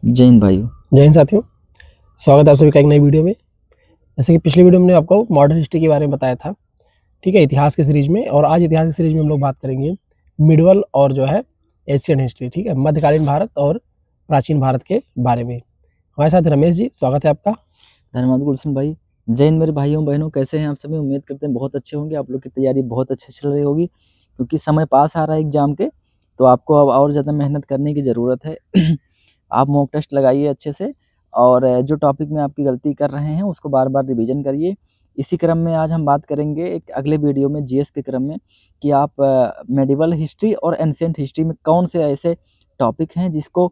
जय हिंद भाइयों। जय हिंद साथियों, स्वागत है आप सभी का एक नई वीडियो में। जैसे कि पिछली वीडियो में मैंने आपको मॉडर्न हिस्ट्री के बारे में बताया था, ठीक है, इतिहास की सीरीज में। और आज इतिहास की सीरीज में हम लोग बात करेंगे मिडवल और जो है एशियन हिस्ट्री, ठीक है, मध्यकालीन भारत और प्राचीन भारत के बारे में। हमारे साथ रमेश जी, स्वागत है आपका। धन्यवाद गुलशन भाई। जय हिंद मेरे भाइयों बहनों, कैसे हैं आप सभी? उम्मीद करते हैं बहुत अच्छे होंगे। आप लोग की तैयारी बहुत अच्छे चल रही होगी, क्योंकि समय पास आ रहा है एग्जाम के, तो आपको अब और ज़्यादा मेहनत करने की ज़रूरत है। आप मॉक टेस्ट लगाइए अच्छे से, और जो टॉपिक में आपकी गलती कर रहे हैं उसको बार बार रिवीजन करिए। इसी क्रम में आज हम बात करेंगे एक अगले वीडियो में जीएस के क्रम में, कि आप मेडिवल हिस्ट्री और एंशिएंट हिस्ट्री में कौन से ऐसे टॉपिक हैं जिसको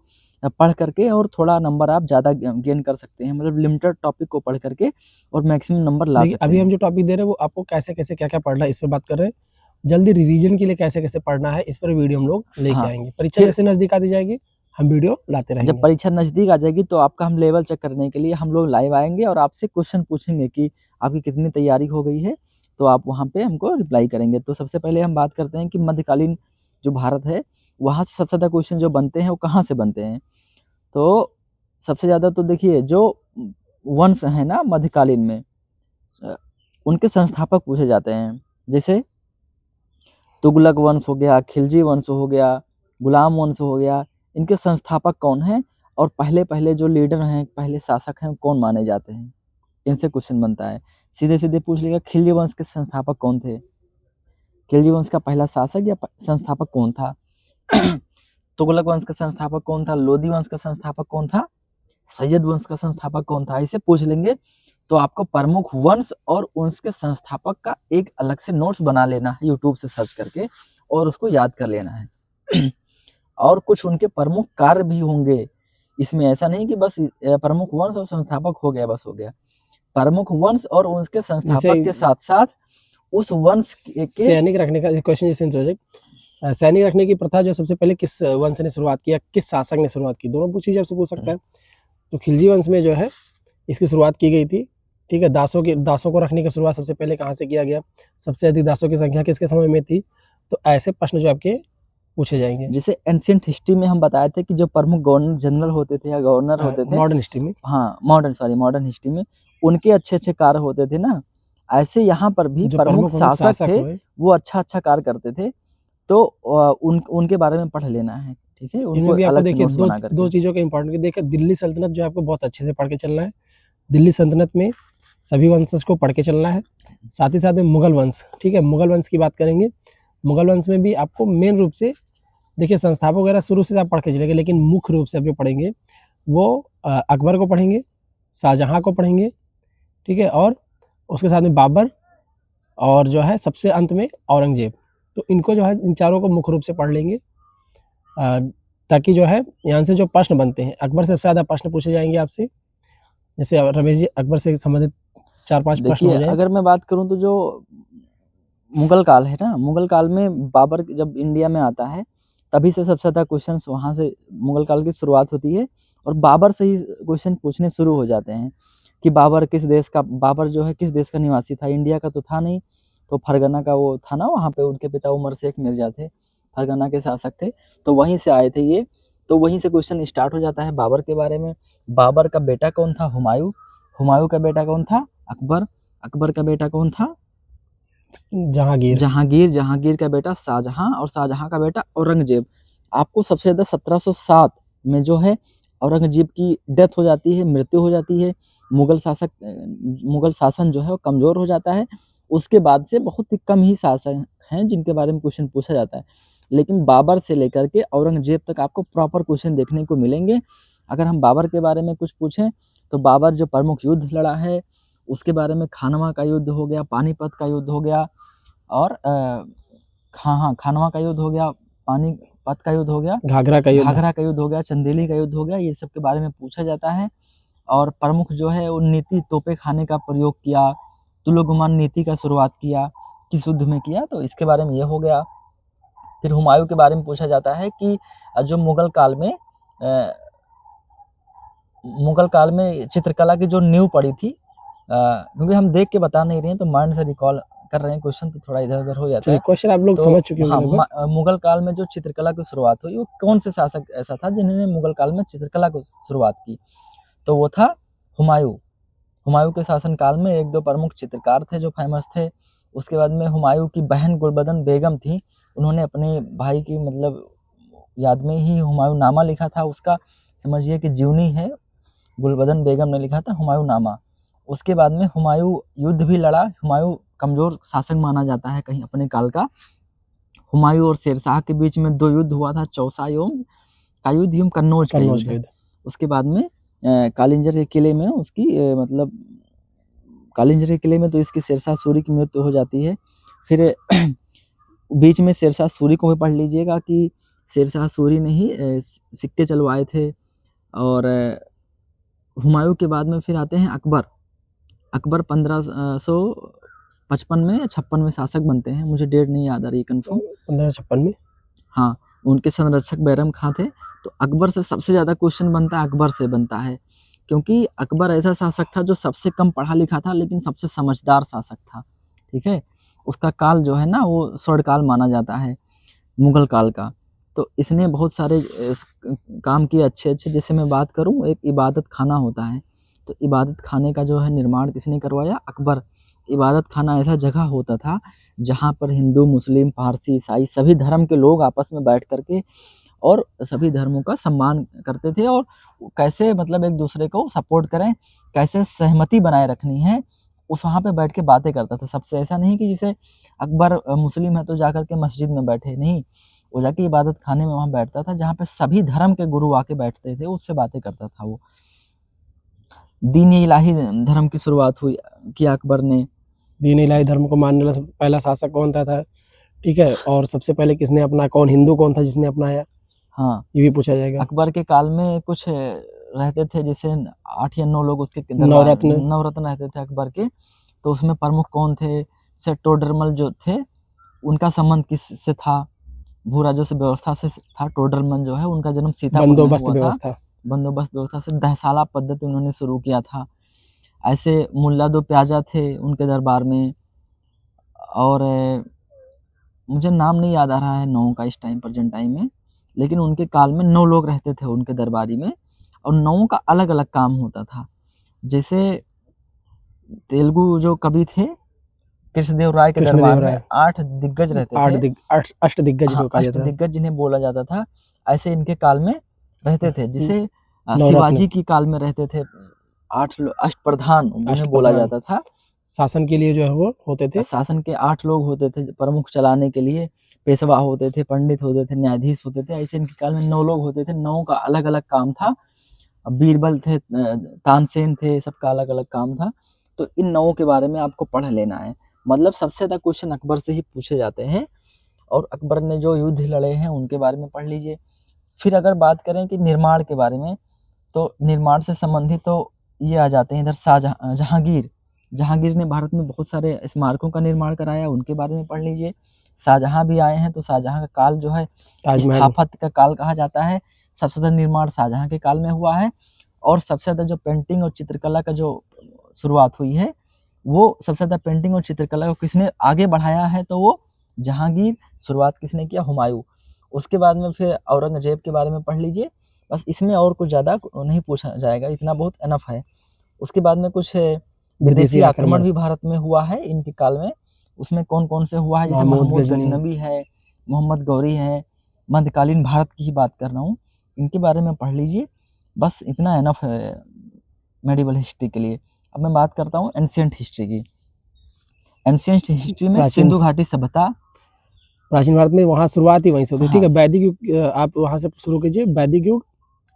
पढ़ करके और थोड़ा नंबर आप ज़्यादा गेन कर सकते हैं। मतलब लिमिटेड टॉपिक को पढ़ करके और मैक्सिमम नंबर ला देखिए, सकते अभी हम हैं। जो टॉपिक दे रहे हैं वो आपको कैसे-कैसे, क्या-क्या पढ़ना है इस पर बात कर रहे हैं। जल्दी रिवीजन के लिए कैसे-कैसे पढ़ना है इस पर वीडियो हम लोग लेके हाँ, आएँगे। परीक्षा फिर जैसे नज़दीक आती जाएगी, हम वीडियो लाते जब रहेंगे। परीक्षा नज़दीक आ जाएगी तो आपका हम लेवल चेक करने के लिए हम लोग लाइव आएँगे और आपसे क्वेश्चन पूछेंगे कि आपकी कितनी तैयारी हो गई है, तो आप वहाँ पे हमको रिप्लाई करेंगे। तो सबसे पहले हम बात करते हैं कि मध्यकालीन जो भारत है, वहाँ से सबसे ज़्यादा क्वेश्चन जो बनते हैं वो कहाँ से बनते हैं? तो सबसे ज़्यादा तो देखिए जो वंश हैं ना मध्यकालीन में, अ, उनके संस्थापक पूछे जाते हैं। जैसे तुगलक वंश हो गया, खिलजी वंश हो गया, गुलाम वंश हो गया, इनके संस्थापक कौन हैं? और पहले-पहले जो लीडर हैं, पहले शासक हैं, वो कौन माने जाते हैं? इनसे क्वेश्चन बनता है। सीधे-सीधे पूछ लिएगा, खिलजी वंश के संस्थापक कौन थे? खिलजी वंश का पहला शासक या संस्थापक कौन था? तुगलक वंश का संस्थापक कौन था? लोदी वंश का संस्थापक कौन था? सैयद वंश का संस्थापक कौन था? ऐसे पूछ लेंगे तो आपको प्रमुख वंश और उसके संस्थापक का एक अलग से नोट्स बना लेना है यूट्यूब से सर्च करके, और उसको याद कर लेना है। और कुछ उनके प्रमुख कार्य भी होंगे इसमें। ऐसा नहीं कि बस प्रमुख वंश और संस्थापक हो गया, बस हो गया। प्रमुख वंश और उसके जैसे संस्थापक के साथ साथ उस वंश के सैनिक रखने का क्वेश्चन, जैसे सैनिक रखने की प्रथा जो सबसे पहले किस वंश ने शुरुआत किया, किस शासक ने शुरुआत की, दोनों चीज़ आपसे पूछ सकता है। तो खिलजी वंश में जो है इसकी शुरुआत की गई थी, ठीक है। दासों को रखने की शुरुआत सबसे पहले कहाँ से किया गया, सबसे अधिक दासों की संख्या किसके समय में थी। तो ऐसे प्रश्न जो आपके पूछे जाएंगे। जैसे एंशिएंट हिस्ट्री में हम बताए थे कि जो प्रमुख गवर्नर जनरल होते थे या गवर्नर होते थे, मॉडर्न हिस्ट्री में हाँ, मॉडर्न हिस्ट्री में उनके अच्छे-अच्छे कार्य होते थे ना, ऐसे यहाँ पर भी जो प्रमुख प्रमुख शासक शासक थे, हुए, वो अच्छा-अच्छा कार्य करते थे। तो उनके बारे में पढ़ लेना है, ठीक है? इनमें उनको भी आपको अलग से देखिए नोट्स दो बना करके। दो चीज़ों का इंपॉर्टेंट, देखिए दिल्ली सल्तनत जो है आपको बहुत अच्छे से पढ़ के चलना है। दिल्ली सल्तनत में सभी वंशज को पढ़ के चलना है। साथ ही साथ में मुगल वंश, ठीक है, मुगल वंश की बात करेंगे। मुगल वंश में भी आपको मेन रूप से देखिए संस्थापक वगैरह शुरू से आप पढ़ के चलेंगे, लेकिन मुख्य रूप से आप जो पढ़ेंगे वो अकबर को पढ़ेंगे, शाहजहाँ को पढ़ेंगे, ठीक है, और उसके साथ में बाबर, और जो है सबसे अंत में औरंगजेब। तो इनको जो है इन चारों को मुख्य रूप से पढ़ लेंगे, ताकि जो है यहाँ से जो प्रश्न बनते हैं अकबर से सबसे ज़्यादा प्रश्न पूछे जाएंगे आपसे। जैसे रमेश जी, अकबर से संबंधित 4-5 प्रश्न देखिए, हो जाए। अगर मैं बात करूँ तो जो मुगल काल है ना, मुगल काल में बाबर जब इंडिया में आता है, तभी से सबसे ज़्यादा क्वेश्चंस वहाँ से मुगल काल की शुरुआत होती है, और बाबर से ही क्वेश्चन पूछने शुरू हो जाते हैं कि बाबर जो है किस देश का निवासी था? इंडिया का तो था नहीं, तो फरगना का वो था ना, वहाँ पे उनके पिता उमर शेख मिर्ज़ा थे, फरगना के शासक थे, तो वहीं से आए थे ये। तो वहीं से क्वेश्चन स्टार्ट हो जाता है बाबर के बारे में। बाबर का बेटा कौन था? हुमायूँ। हुमायूँ का बेटा कौन था? अकबर। अकबर का बेटा कौन था? जहांगीर। जहांगीर। जहांगीर का बेटा शाहजहां, और शाहजहां का बेटा औरंगजेब। आपको सबसे ज़्यादा 1707 में जो है औरंगजेब की डेथ हो जाती है, मृत्यु हो जाती है। मुगल शासन जो है वो कमज़ोर हो जाता है। उसके बाद से बहुत ही कम ही शासक हैं जिनके बारे में क्वेश्चन पूछा जाता है। लेकिन बाबर से लेकर के औरंगजेब तक आपको प्रॉपर क्वेश्चन देखने को मिलेंगे। अगर हम बाबर के बारे में कुछ पूछें, तो बाबर जो प्रमुख युद्ध लड़ा है, उसके बारे में खानवा का युद्ध हो गया, पानीपत का युद्ध हो गया, और हाँ, खानवा का युद्ध हो गया, पानीपत का युद्ध हो गया, घाघरा का युद्ध। घाघरा का युद्ध हो गया, चंदेली का युद्ध हो गया, ये सब के बारे में पूछा जाता है। और प्रमुख जो है वो नीति तोपे खाने का प्रयोग किया, तुलोगुमान नीति का शुरुआत किया, किस युद्ध में किया, तो इसके बारे में ये हो गया। फिर हुमायूँ के बारे में पूछा जाता है कि जो मुगल काल में चित्रकला की जो नींव पड़ी थी, क्योंकि हम देख के बता नहीं रहे हैं तो माइंड से रिकॉल कर रहे हैं क्वेश्चन तो थोड़ा इधर उधर हो जाता चलिए है। क्वेश्चन आप लोग तो समझ चुके हाँ, होंगे लगभग। मुगल काल में जो चित्रकला की शुरुआत हुई वो कौन से शासक ऐसा था जिन्होंने मुगल काल में चित्रकला को शुरुआत की? तो वो था हुमायूं। हुमायूं के शासनकाल में एक दो प्रमुख चित्रकार थे जो फेमस थे। उसके बाद में हुमायूं की बहन गुलबदन बेगम थी, उन्होंने अपने भाई की मतलब याद में ही हुमायूं नामा लिखा था। उसका समझिए कि जीवनी है, गुलबदन बेगम ने लिखा था हुमायूं नामा। उसके बाद में हुमायूं युद्ध भी लड़ा। हुमायूं कमजोर शासक माना जाता है कहीं अपने काल का। हुमायूं और शेरशाह के बीच में 2 युद्ध हुआ था, चौसा एवं का युद्ध एवं कन्नौज का कन्नौज का युद्ध। युद्ध। उसके बाद में कालिंजर के किले में उसकी मतलब कालिंजर के किले में तो इसकी शेरशाह सूरी की मृत्यु हो जाती है। फिर बीच में शेरशाह सूरी को भी पढ़ लीजिएगा कि शेरशाह सूरी ने ही सिक्के चलवाए थे। और हुमायूं के बाद में फिर आते हैं अकबर। अकबर 1555 में या 56 में शासक बनते हैं, मुझे डेट नहीं याद आ रही कंफर्म। 1556 में। हाँ, उनके संरक्षक बैरम खां थे। तो अकबर से सबसे ज़्यादा क्वेश्चन बनता है, अकबर से बनता है, क्योंकि अकबर ऐसा शासक था जो सबसे कम पढ़ा लिखा था लेकिन सबसे समझदार शासक था। ठीक है, उसका काल जो है ना वो स्वर्णकाल माना जाता है मुगल काल का। तो इसने बहुत सारे काम किए अच्छे अच्छे। जैसे मैं बात करूं, एक इबादत खाना होता है, तो इबादत खाने का जो है निर्माण किसने करवाया? अकबर। इबादत खाना ऐसा जगह होता था जहाँ पर हिंदू, मुस्लिम, पारसी, ईसाई सभी धर्म के लोग आपस में बैठ करके और सभी धर्मों का सम्मान करते थे और कैसे मतलब एक दूसरे को सपोर्ट करें, कैसे सहमति बनाए रखनी है, उस वहाँ पे बैठ के बातें करता था सबसे। ऐसा नहीं कि जैसे अकबर मुस्लिम है तो जाकर के मस्जिद में बैठे, नहीं, वो जाके इबादत खाने में वहाँ बैठता था जहाँ पे सभी धर्म के गुरु आके बैठते थे, उससे बातें करता था वो। दीन इलाही धर्म की शुरुआत हुई किया अकबर ने। दीन इलाही धर्म को मानने वाला पहला शासक कौन था? ठीक है, और सबसे पहले किसने अपना, कौन हिंदू कौन था जिसने अपनाया? हाँ, ये भी पूछा जाएगा। अकबर के काल में कुछ रहते थे जैसे 8 या 9 लोग उसके दरबार, नवरत्न। 9 रत्न रहते थे अकबर के। तो उसमें प्रमुख कौन थे? जैसे टोडरमल जो थे, उनका संबंध किससे था? भू राजस्व व्यवस्था से था। टोडरमल जो है उनका जन्म सीतापुर में बंदोबस्त हुआ था। व्यवस्था। बंदोबस्त व्यवस्था से दहसाला पद्धति उन्होंने शुरू किया था। ऐसे मुल्ला दो प्याजा थे उनके दरबार में। और मुझे नाम नहीं याद आ रहा है 9 का इस टाइम प्रेजेंट टाइम में, लेकिन उनके काल में 9 लोग रहते थे उनके दरबारी में और 9 का अलग अलग काम होता था। जैसे तेलुगु जो कवि थे कृष्णदेव राय के कृष्णदेव दरबार में राय। 8 दिग्गज रहते थे। अष्टदिग्गज हाँ, जो कहा जाता है। अष्टदिग्गज जिन्हें बोला जाता था, ऐसे इनके काल में रहते थे। जिसे नवरत्न। शिवाजी की काल में रहते थे 8 अष्टप्रधान उन्हें बोला अष्टप्रधान। जाता था। शासन के लिए जो है वो होते थे। शासन के 8 लोग होते थे प्रमुख चलाने के लिए। पेशवा होते थे, पंडित होते थे, न्यायाधीश होते थे। ऐसे इनके काल में 9 लोग होते थे। 9 का अलग अलग काम था। बीरबल थे, तानसेन थे, सबका अलग अलग काम था। तो इन 9 के बारे में आपको पढ़ लेना है। मतलब सबसे ज्यादा क्वेश्चन अकबर से ही पूछे जाते हैं और अकबर ने जो युद्ध लड़े हैं उनके बारे में पढ़ लीजिए। फिर अगर बात करें कि निर्माण के बारे में, तो निर्माण से संबंधित तो ये आ जाते हैं इधर जहांगीर। जहांगीर ने भारत में बहुत सारे स्मारकों का निर्माण कराया, उनके बारे में पढ़ लीजिए। शाहजहां भी आए हैं, तो शाहजहां का काल जो है ताजमहल। स्थापत्य का काल कहा जाता है। सबसे ज्यादा निर्माण शाहजहां के काल में हुआ है और सबसे ज्यादा जो पेंटिंग और चित्रकला का जो शुरुआत हुई है, वो सबसे ज्यादा पेंटिंग और चित्रकला को किसने आगे बढ़ाया है? तो वो जहांगीर। शुरुआत किसने किया? हुमायूं। उसके बाद में फिर औरंगजेब के बारे में पढ़ लीजिए। बस इसमें और कुछ ज़्यादा नहीं पूछा जाएगा, इतना बहुत एनफ है। उसके बाद में कुछ विदेशी आक्रमण भी भारत में हुआ है इनके काल में। उसमें कौन कौन से हुआ है? जैसे महमूद गजनवी है, मोहम्मद गौरी है, मध्यकालीन भारत की ही बात कर रहा हूँ, इनके बारे में पढ़ लीजिए। बस इतना एनफ है मेडिवल हिस्ट्री के लिए। अब मैं बात करता हूँ एंशिएंट हिस्ट्री की। एंशिएंट हिस्ट्री में सिंधु घाटी सभ्यता। प्राचीन भारत में वहाँ शुरुआत ही वहीं से होती है। हाँ, ठीक है, वैदिक युग आप वहाँ से शुरू कीजिए। वैदिक युग,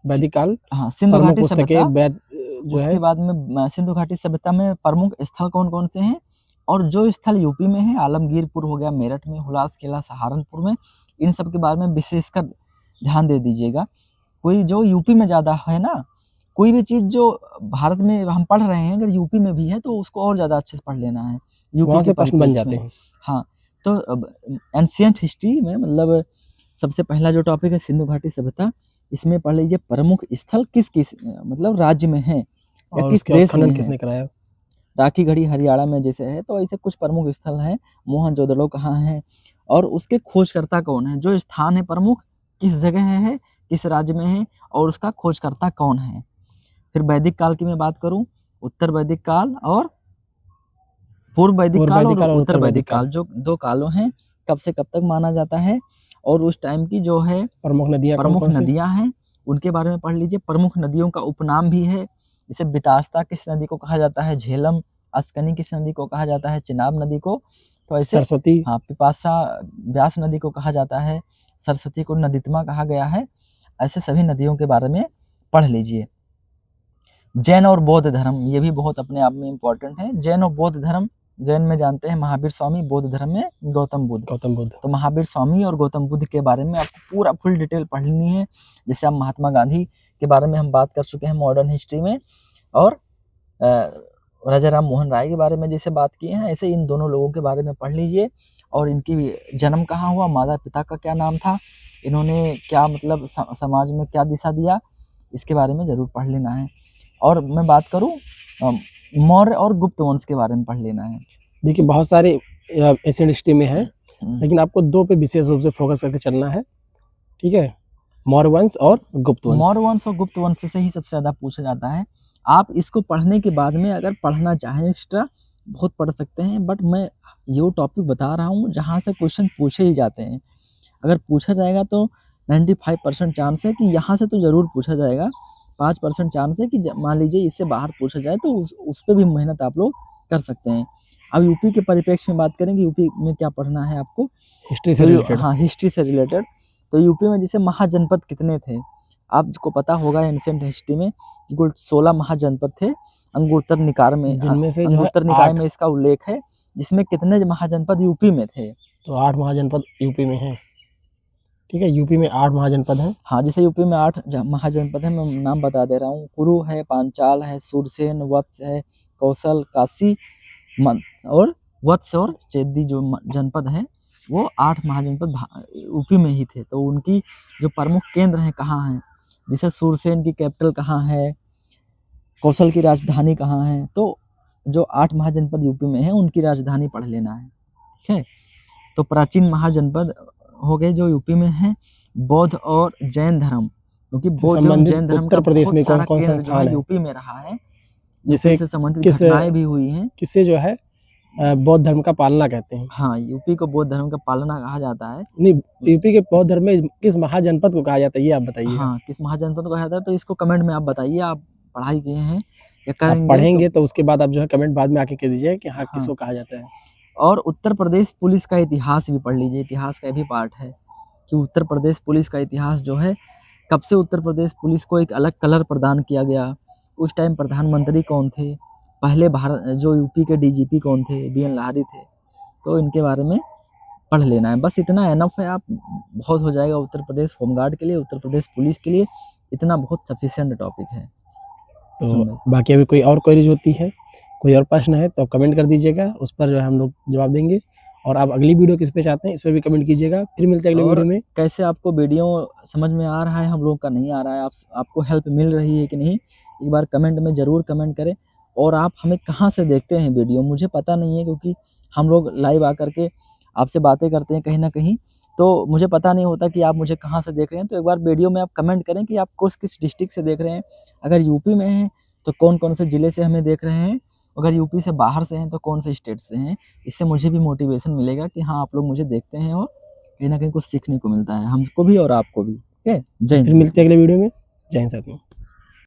वैदिक काल। हाँ, सिंधु घाटी सभ्यता। वैद जो है। उसके बाद में सिंधु घाटी सभ्यता में प्रमुख स्थल कौन कौन से हैं? और जो स्थल यूपी में है, आलमगीरपुर हो गया, मेरठ में, हुलास किला सहारनपुर में, इन सब के बारे में विशेषकर ध्यान दे दीजिएगा। कोई जो यूपी में ज़्यादा है ना, कोई भी चीज़ जो भारत में हम पढ़ रहे हैं अगर यूपी में भी है तो उसको और ज़्यादा अच्छे से पढ़ लेना है, वहाँ से प्रश्न बन जाते हैं। हाँ, तो एंशिएंट हिस्ट्री में मतलब सबसे पहला जो टॉपिक है सिंधु घाटी सभ्यता। इसमें पढ़ लीजिए प्रमुख स्थल किस किस मतलब राज्य में है या और किस उसके बाद देश में खनन है। किसने कराया? राखी गढ़ी हरियाणा में जैसे है, तो ऐसे कुछ प्रमुख स्थल हैं। मोहनजोदड़ो कहाँ है और उसके खोजकर्ता कौन है, जो स्थान है प्रमुख किस जगह है, किस राज्य में है और उसका खोजकर्ता कौन है। फिर वैदिक काल की मैं बात करूं, उत्तर वैदिक काल और पूर्व वैदिक काल और उत्तर वैदिक काल, जो 2 कालों हैं, कब से कब तक माना जाता है और उस टाइम की जो है प्रमुख नदियां हैं उनके बारे में पढ़ लीजिए। प्रमुख नदियों का उपनाम भी है, जैसे बितास्ता किस नदी को कहा जाता है, झेलम, अस्कनी किस नदी को कहा जाता है, चिनाब नदी को, तो ऐसे सरस्वती, हाँ, पिपासा व्यास नदी को कहा जाता है, सरस्वती को नदीतमा कहा गया है। ऐसे सभी नदियों के बारे में पढ़ लीजिए। जैन और बौद्ध धर्म, ये भी बहुत अपने आप में इम्पोर्टेंट है। जैन और बौद्ध धर्म, जैन में जानते हैं महावीर स्वामी, बौद्ध धर्म में गौतम बुद्ध। तो महावीर स्वामी और गौतम बुद्ध के बारे में आपको पूरा फुल डिटेल पढ़नी है। जैसे आप महात्मा गांधी के बारे में हम बात कर चुके हैं मॉडर्न हिस्ट्री में, और राजा राम मोहन राय के बारे में जैसे बात किए हैं, ऐसे इन दोनों लोगों के बारे में पढ़ लीजिए। और इनकी जन्म कहाँ हुआ, माता पिता का क्या नाम था, इन्होंने क्या मतलब समाज में क्या दिशा दिया, इसके बारे में जरूर पढ़ लेना है। और मैं बात करूं मौर्य और गुप्त वंश के बारे में पढ़ लेना है। देखिए बहुत सारे एशियन हिस्ट्री में है, लेकिन आपको 2 पे विशेष रूप से फोकस करके चलना है, ठीक है, मौर्य वंश और गुप्त वंश। मौर्य वंश और गुप्त वंश से ही सबसे ज्यादा पूछा जाता है। आप इसको पढ़ने के बाद में अगर पढ़ना चाहें एक्स्ट्रा बहुत पढ़ सकते हैं, बट मैं ये टॉपिक बता रहा हूँ जहाँ से क्वेश्चन पूछे ही जाते हैं। अगर पूछा जाएगा तो 95% चांस है कि यहाँ से तो जरूर पूछा जाएगा, 5% चांस है कि मान लीजिए इससे बाहर पूछा जाए तो उस पर भी मेहनत आप लोग कर सकते हैं। अब यूपी के परिप्रेक्ष्य में बात करेंगे, यूपी में क्या पढ़ना है आपको, हिस्ट्री से रिलेटेड। हाँ, हिस्ट्री से रिलेटेड। तो यूपी में जैसे महाजनपद कितने थे, आपको पता होगा एंशिएंट हिस्ट्री में कि कुल 16 महाजनपद थे अंगुत्तर निकाय में, जिनमें से अंगुत्तर निकाय में इसका उल्लेख है, जिसमें कितने महाजनपद यूपी में थे, तो 8 महाजनपद यूपी में हैं, ठीक है, यूपी में 8 महाजनपद हैं। हाँ, जैसे यूपी में 8 महाजनपद हैं, मैं नाम बता दे रहा हूँ। कुरु है, पांचाल है, सूरसेन, वत्स है, कौशल, काशी और वत्स और चेदी जो जनपद है वो 8 महाजनपद यूपी में ही थे। तो उनकी जो प्रमुख केंद्र हैं कहाँ हैं, जैसे सूरसेन की कैपिटल कहाँ है, कौशल की राजधानी कहाँ है, तो जो 8 महाजनपद यूपी में है उनकी राजधानी पढ़ लेना है, ठीक है। तो प्राचीन महाजनपद हो गए जो यूपी में है। बौद्ध और जैन धर्म, क्योंकि बौद्ध और जैन धर्म उत्तर प्रदेश में कौन कौन सा स्थान है यूपी में रहा है, जैसे से संबंधित घटनाएं भी हुई हैं, किसे जो है बौद्ध धर्म का पालना कहते हैं। हाँ, यूपी को बौद्ध धर्म का पालना कहा जाता है। नहीं, यूपी के बौद्ध धर्म में किस महाजनपद को कहा जाता है ये आप बताइए। हाँ, किस महाजनपद को कहा जाता है, तो इसको कमेंट में आप बताइए, आप पढ़ाई किए हैं या करेंगे, पढ़ेंगे तो उसके बाद आप जो है कमेंट बाद में आके कह दीजिए कि हाँ किसको कहा जाता है। और उत्तर प्रदेश पुलिस का इतिहास भी पढ़ लीजिए, इतिहास का भी पार्ट है कि उत्तर प्रदेश पुलिस का इतिहास जो है, कब से उत्तर प्रदेश पुलिस को एक अलग कलर प्रदान किया गया, उस टाइम प्रधानमंत्री कौन थे, पहले भारत जो यूपी के डीजीपी कौन थे, BN लाहिरी थे, तो इनके बारे में पढ़ लेना है। बस इतना एनफ है, आप बहुत हो जाएगा उत्तर प्रदेश होमगार्ड के लिए, उत्तर प्रदेश पुलिस के लिए इतना बहुत सफिशिएंट टॉपिक है। तो बाकी अभी कोई और क्वेरीज होती है, कोई और प्रश्न है तो कमेंट कर दीजिएगा, उस पर जो है हम लोग जवाब देंगे। और आप अगली वीडियो किस पे चाहते हैं इस पर भी कमेंट कीजिएगा। फिर मिलते हैं अगले वीडियो में। कैसे आपको वीडियो समझ में आ रहा है, हम लोग का नहीं आ रहा है, आपको हेल्प मिल रही है कि नहीं, एक बार कमेंट में ज़रूर कमेंट करें। और आप हमें कहाँ से देखते हैं वीडियो, मुझे पता नहीं है, क्योंकि हम लोग लाइव आकर के आपसे बातें करते हैं कहीं ना कहीं, तो मुझे पता नहीं होता कि आप मुझे कहाँ से देख रहे हैं। तो एक बार वीडियो में आप कमेंट करें कि आप किस डिस्ट्रिक्ट से देख रहे हैं। अगर यूपी में हैं तो कौन कौन से ज़िले से हमें देख रहे हैं, अगर यूपी से बाहर से हैं तो कौन से स्टेट से हैं। इससे मुझे भी मोटिवेशन मिलेगा कि हाँ, आप लोग मुझे देखते हैं और कहीं ना कहीं कुछ सीखने को मिलता है, हमको भी और आपको भी। ओके, जय हिंद। फिर मिलते हैं अगले वीडियो में। जय हिंद साथियों।